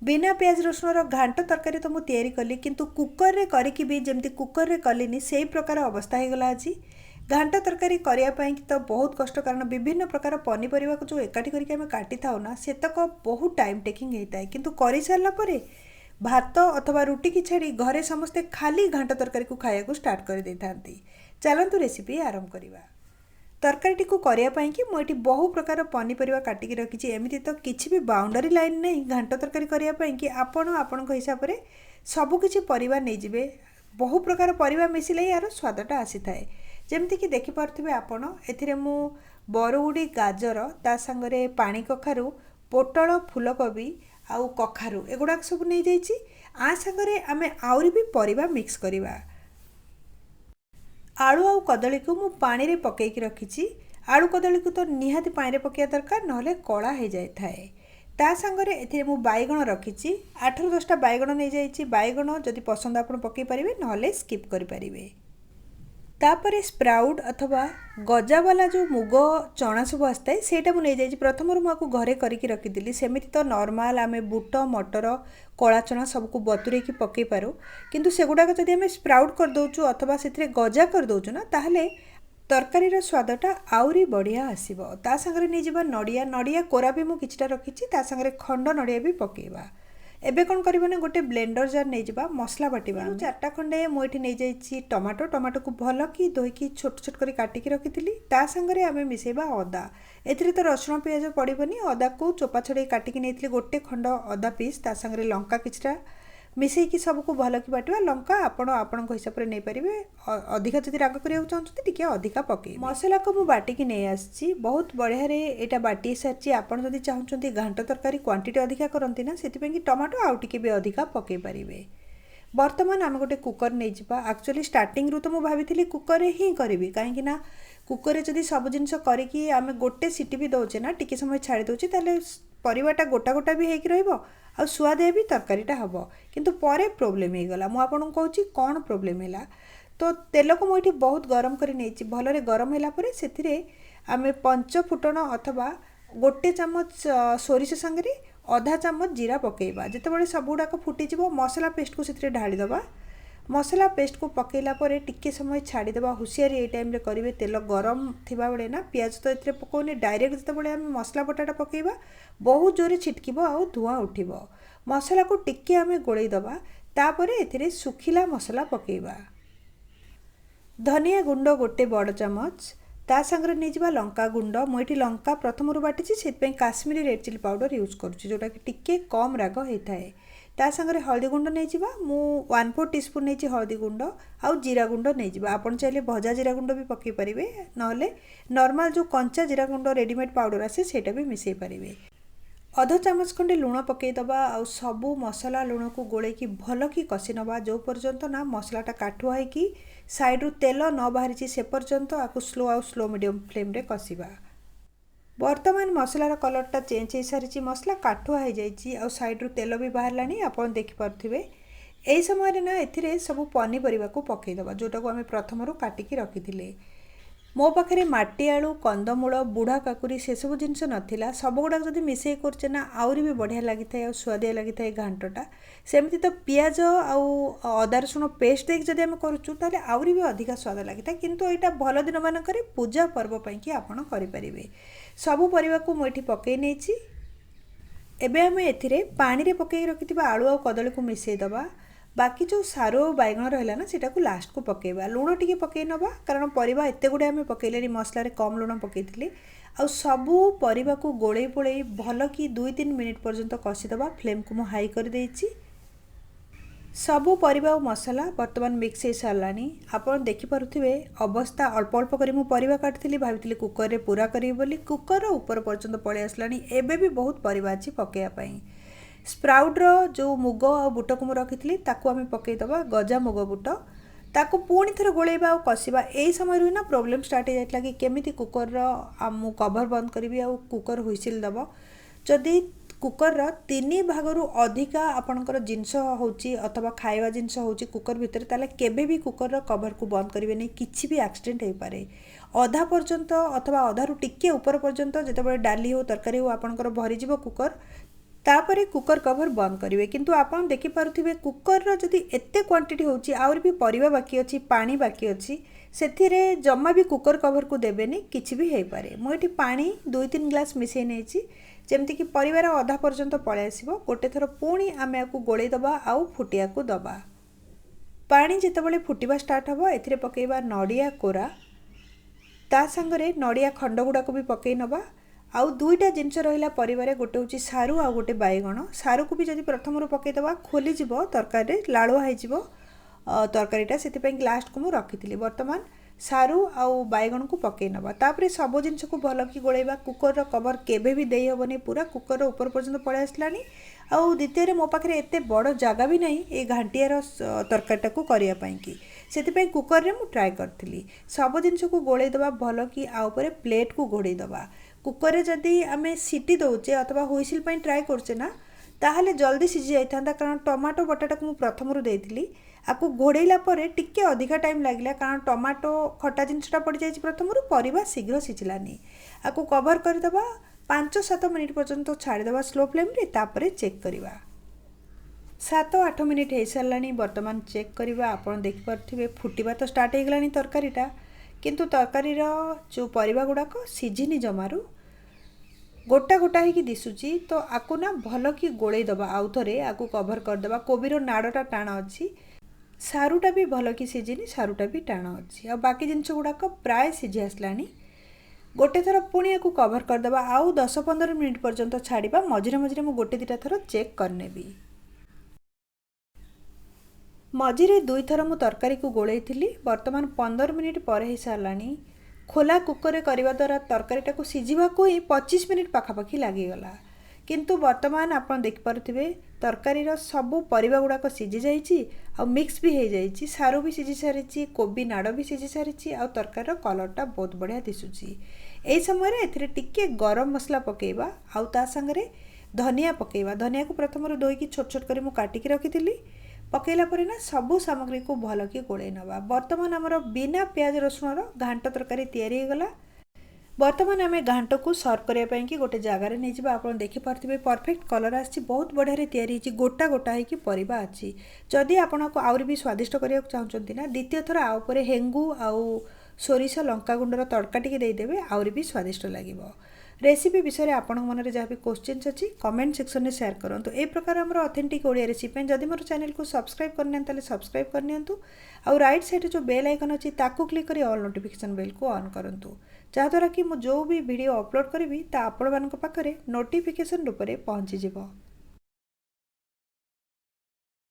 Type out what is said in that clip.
बिना पियाज रसुण घांट तरकारी तो मुझे तैयारी कली किंतु कुकर रे करिकी भी जमती कुकर रे कलिनी से प्रकार अवस्था हो गला आज। घांट तरकारी करने तो बहुत कष्ट कारण विभिन्न प्रकार पनीपरिया को जो एकाठी करके आम काटी था ना सेतक बहुत टाइम टेकिंग होता है किंतु कर सारा पर भात अथवा रुटी की छाड़ी घरे समस्ते खाली घांट तरकारी को खाया को स्टार्ट कर दे था। चलतु रेसिपी आरंभ करवा। तरकारी को करने मुझे बहु प्रकार पनीपरिया काटिकी रखी एमती तो किसी भी बाउंडरी लाइन नहीं घांट तरकारी करने कि आपण हिसाब से सबकि परिवा नहीं बहु प्रकार परिवा मिसिले यार स्वादटा आसी थाए जमती कि देखिपे आपण ए बरगुड़ी गाजर ता सांगरे पानी कखारू पोटल फूलकोबी आउ कखारू एगुड़ाक सब नहीं जाइए आ सांगरे आमे आउरी भी परिवा मिक्स करवा। आलू आउ कदली को मु पानी रे पकईकी रखी। आलू कदली को तो निहाती पानी रे पकया दरकार नहले कला हो जाए थाए। ता सांगरे एथिरे मु बैगण रखी 8 ରୁ 10टा बैगण नहीं जाइए। बैगण जदि पसंद आप पकई पारे नहले स्किप करें। तापर स्प्राउट अथवा गजा वाला जो मुग चना सब आसता है सेटा मुझे नहीं प्रथम मुझे घरे करके रखीदी सेमती तो नॉर्मल आम बुट मटर कला चना सबको बतुरे की पकई पारू किंतु सेगुड़ाक जदि आम स्प्राउट करदौचु अथवा से गजा करदौचु ना ताहले तरकारीर स्वादटा आउरी बढ़िया आसीबो। ता संगरे नहीं जावा नड़िया नड़िया कोरा भी मुझे किछटा रखी ता संगरे खंड नड़िया भी पकेबा। एबे कौन करबा ना गोटे ब्लेंडर जार नहीं जावा मसला बाटिबा। 4टा खंडे मुझे नहीं जाइए टमाटो टमाटो को भल कि धोईकी छोट छोट कर काटिकी रखी ता संगरे आमे मिसेबा अदा। एथिरे तो रसुण पियाज पड़बनी अदा को चोपा छड़े काटिकी नहीं गोटे खंड अदा पीस ता संगरे लंका किछटा मिसेकी सबको भल कि बाटिबा। लंका आपण हिसाब से नहीं पारे अधिका जदि राग करिया चाहते टिके अधिका पकई मसला को मु बाटिकी नहीं आसी बहुत बढ़िया रे एटा बाटी सारी आपण जदि चाहते घांट तरकारी क्वांटिटी अधिका करती ना से टमाटो आउ टिके भी अधिका पकई पारे। बर्तमान आम गोटे कुकर नहीं जावा। एक्चुअली स्टार्टिंग रू तो मुझे भाभी कुकर ही करी कहीं कुकर जदि सब जिनस करी आम गोटे सीटी भी दौचे ना टिके समय छाड़ी दौचे ताले परिवाटा गोटा गोटा भी होगी रहा सुआदिया भी तरकारीटा हम किंतु परे प्रोब्लेम हो गला। मुझे आपको कहूँ कौन प्रोब्लेम है तो तेल को मुझे बहुत गरम कर नहीं भलरे गरम है से आम 5 फुटण अथवा गोटे चामच सोरिष सांगे आधा चामच जीरा पकेबा। जितेबाला सब गुड़ाक फुटीज मसला पेस्ट को से ढालीदबा। मसला पेस्ट को पकेला परे टिके समय छाड़ीदबा। हुशियारी ये टाइम करेंगे तेल गरम थिबा बेले ना पियाज तो ये पकाउने डायरेक्ट जितेबाला आम मसला बटाटा पकेबा बहुत जोरे छिटकिब आउ धुआं उठिब। मसला को टिके आम गोलैदबा तापरे एथिरे सुखिला मसला पकेबा। धनिया गुंड गोटे बड़ चामच ता संगे नहीं जावा लंका गुंड मुझे लंका प्रथम बाटी से Kashmiri red chilli powder use करुँच जोटा कि टिके कम राग होता है। ता संगे हल्दी गुंड नहीं जावा मु 1/4 टीस्पून नहीं हल्दी गुंड आउ जीरा गुंड नहीं जावा। आपन चाहिए भजा जीरा गुंड भी पकई पारे नहले नॉर्मल जो कंचा जीरा गुंड रेडीमेड पाउडर आसे सेटा भी मिसई पारे। अध चामच खंडे लुण पकईदबा आउ सबू मसला लुण को गोलैकी भल कि कषि नवा जो पर्यंत ना मसलाटा काठुआ होगी साइड्रु तेल न बाहरी से पर्यंत आपको स्लो मीडियम फ्लेम रे कषिबा। बर्तमान मसलार कलरटा चेंज हो सारी मसला काठुआ हो जाइए साइड्रु तेल भी बाहर आप देखिपे यही समय ना ए सब पनीपरिया को पकईदबा जोटा को आम प्रथम काटिकी रखी। मो पाखे माटी आलू कंदमूल बुढ़ा काकुरी से सब जिनस नाला सब गुड़ाक जब मिसई करचे ना आउरी भी बढ़िया लगी था स्वादिया लगी था घांटटा। सेमती तो पियाज आउ अदा रसुण पेस्ट देख जब आम करुचु ताले आउरी भी अधिका स्वाद लगी था किंतु यहाँ भल दिन मानक पूजा पर्व कि आपड़ करें। सबू परिवा को मुझे पकई नहीं एबे आम ए पानी रे पकई रखि आलू आउ कदली को मिसईदबा। बाकी जो सारो बैगण रहा ना सेटा को लास्ट को पकेबा। लुण टिके पकई नबा कारण परिवा एते गुडे आम पकईले मसला कम लुण पकईली आ सबू परिवा को गोड़े पोड़े भल कि 2-3 मिनिट पर्यंत कषिदबा। फ्लेम को मु हाई कर देइछि। सबू परिवा और मसला बर्तमान मिक्स हो सारानी आपन देखिपे अवस्था अल्प अल्प कर परिवा काटली भावी कुकर रे पूरा करी बोली कुकर ऊपर पर्यंत पलि आसलानी एबे भी बहुत परिवा अच्छी पकईवाई। स्प्राउट्र जो मुग आ बुट को रखी आम पकईदबा गजा मुग बुट ताको पुणी थर गोलैबा और कषिबा। यही समय ना प्रोब्लेम स्टार्ट हो जाता कि केमिति कुकर कभर बंद करी आ कुकर हुइसिल दब। जदि कुकर 3 भागरू अधिका आपणकर जिनस होची अथवा खाइबा जिनस होची कुकर भितर ताले केबे भी कुकर कभर को बंद करिवे नहीं किछि भी एक्सीडेंट हो पारे। अधा पर्यंत अथवा अधारू टिके ऊपर पर्यंत जितेबाला डाली हो तरकारी हो आपणकर भरीजिव कुकर तापरे कुकर कवर बंद करेंगे किंतु आपन देखि पारुथिबे कुकर रो जदि एते क्वांटिटी होची आउर भी परिबा बाकी अछि पानी बाकी अछि सेथिरे जम्मा भी कुकर कवर को देबेनी किछि भी हे पारे मो एठी पानी 2-3 ग्लास मिसै नेछि जेमति कि परिवार अधा पर्यंत पळे आसीबो गोटे थरो पुणी आमे आकु गोळै दबा आउ फुटिया को दबा पानी जेतेबेले फुटिबा स्टार्ट हबो एथिरे पकेइबा नडिया कोरा ता संगरे नडिया खंड गुडा को भी पकेइ नबा आउ दुईटा जिनस रहिला परिवारे गोटे होची सारू आ गोटे बाइगण सारू को भी जदि प्रथमरु पकेइ दबा खोली जिवो तरकारी लाळुआ हे जिवो तरकारीटा से लास्ट को मुझे रखी बर्तमान सारू आउ बाइगण को पकई नवा तापर सब जिनस को भल कि गोलैबा कुकर कवर केबे भी देई हबनी पूरा कुकर ऊपर पर्यंत पळे आसलानी आउ द्वितीय मो पाखे एते बड़ जगह भी नहीं ए घांटियार तरकारीटा को करिया पई कि सेति कुकर रे मु ट्राई करथिली सब जिनस को गोलै दबा भल कि आ ऊपर प्लेट को घोड़े दबा कुकर रे जदि आमे सीटी दउचे अथवा हुइसिल पई ट्राई करचे ना ताहले जल्दी सिझी जाइथांता कारण टमाटो बटाटा को मु प्रथमरु देइथिली आपको घोड़ेला परे टिके अधिका टाइम लागला कारण टमाटो खटा जिनसटा पड़ जाइछि प्रथमरु परिबा शीघ्र सिझिलानी आपको कवर कर दबा 5-7 मिनिट पर्यंत छाड़ी दबा स्लो फ्लेम रे तापरे चेक करिबा 7-8 मिनिट हे सरलानी वर्तमान चेक करिबा आपण देखि परथिबे फुटिबा तो स्टार्ट हे गलानी तरकारीटा किंतु तरकारी रो जो परिबा गुडा को सिझिनी जमारू गोटा गोटा ही दिशुची तो आकु ना भल कि गोलै दबा आउ थरे आकु कवर कर दबा कोबीर नाड़टा टाण अच्छी सारूटा भी भल कि सिझिनी सारूटा भी टाण अच्छी आ बाकी जिनस गुड़ाक प्राय सिझी आसलानी गोटे थर पुणी आकु कवर कर दबा आउ 10-15 मिनिट पर्यंत छाड़िबा मझिरे मझिरे मु गोटे दिटा थर चेक करनेबी मझिरे 2 थर मु तरकारी को गोलैथिली वर्तमान 15 मिनिट पर ही सारलानी खोला कुकर रे करबा द्वारा तरकारीटा को सिझिबा को ही 25 मिनिट पाखापाखि लागिगला किंतु वर्तमान आप देखिपे तरकारी सबू परिबा गुड़ाक सिझी जाइए आ मिक्स भी हो जाइए सारू भी सिझी सारी कोबी नाड़ भी सिझी सारी आ तरकारी कलरटा बहुत बढ़िया दिशुची यही समय एथिरे टिके गरम मसला पकेइबा आउ ता संगरे धनिया पकेइबा धनिया को प्रथम धोईकी छोट छोट करी मु काटिकी रखिथिली पकेइला परे ना सबू सामग्री को भल कि गोलै नबा वर्तमान आमर बिना प्याज रसुण रो घांट तरकारी तैयारी हो गला वर्तमान आम घांट को सर्व करने कि गोटे जगार नहीं जावा आप देखिपे परफेक्ट कलर आसी बहुत बढ़िया तैयारी गोटा गोटा होगी परिबा अच्छी जदि आपन को आउरी भी स्वादिष्ट करने चाहते ना द्वितीय थर आउे हेंगू आउ सोरिष लंका गुंडर तड़का टी देदेवे आउरी भी स्वादिष्ट लगे रेसिपी विषय में आपण मन में जहाँ भी क्वेश्चन अच्छी कमेंट सेक्शन में शेयर करूँ ए प्रकार आम ऑथेंटिक ओडिया रेसिपी जदि मोर चैनल को सब्सक्राइब करना सब्सक्राइब करनी आउ राइट साइड जो बेल आइकन अच्छी ताकू क्लिक कर ऑल नोटिफिकेशन बेल को ऑन करूँ जहाँद्वारा कि जो भी वीडियो अपलोड करी ता आपण पाखरे नोटिफिकेशन रूप में पहुँची।